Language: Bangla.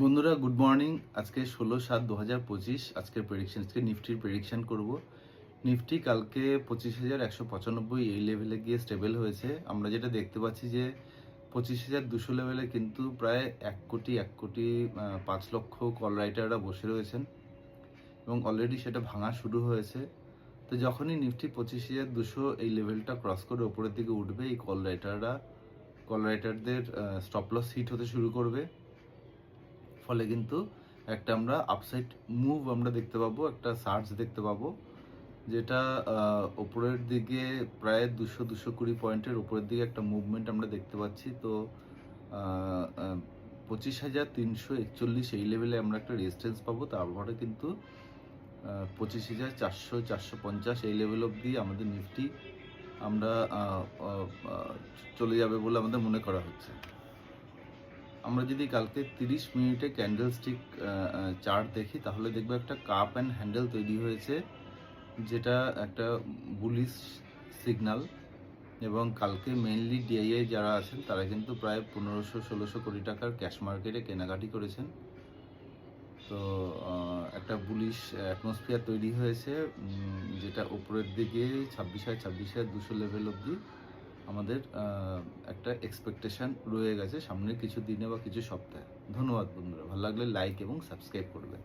বন্ধুরা গুড মর্নিং। আজকে 16/7/2025 আজকের প্রেডিকশন, আজকে নিফটির প্রেডিকশন করব। নিফটি কালকে 25,195 এই লেভেলে গিয়ে স্টেবল হয়েছে। আমরা যেটা দেখতে পাচ্ছি যে 25,200 লেভেলে কিন্তু প্রায় 1,5 লক্ষ কল রাইটাররা বসে রয়েছেন এবং অলরেডি সেটা ভাঙা শুরু হয়েছে। তো যখনই নিফটি 25,200 এই লেভেলটা ক্রস করে ওপরের দিকে উঠবে, এই কল রাইটারদের স্টপ লস হিট হতে শুরু করবে। ফলে কিন্তু একটা আমরা আপসাইড মুভ আমরা দেখতে পাবো, একটা সার্জ দেখতে পাবো, যেটা ওপরের দিকে প্রায় 200-220 পয়েন্টের উপরের দিকে একটা মুভমেন্ট আমরা দেখতে পাচ্ছি। তো 25,341 এই লেভেলে আমরা একটা রেজিস্ট্যান্স পাবো। তারপরে কিন্তু 25,400-450 এই লেভেল অবধি আমাদের নিফটি আমরা চলে যাবে বলে আমাদের মনে করা হচ্ছে। আমরা যদি কালকে 30 মিনিটে ক্যান্ডেল স্টিক চার্ট দেখি, তাহলে দেখবো একটা কাপ অ্যান্ড হ্যান্ডেল তৈরি হয়েছে, যেটা একটা বুলিশ সিগনাল। এবং কালকে মেইনলি ডিআইআই যারা আছেন তারা কিন্তু প্রায় 1500-1600 কোটি টাকার ক্যাশ মার্কেটে কেনাকাটি করেছেন। তো একটা বুলিশ অ্যাটমসফিয়ার তৈরি হয়েছে, যেটা উপরের দিকে 26,200 লেভেল অবধি আমাদের একটা এক্সপেকটেশন রয়ে গেছে সামনের কিছু দিনে বা কিছু সপ্তাহে। ধন্যবাদ বন্ধুরা, ভালো লাগলে লাইক এবং সাবস্ক্রাইব করবে।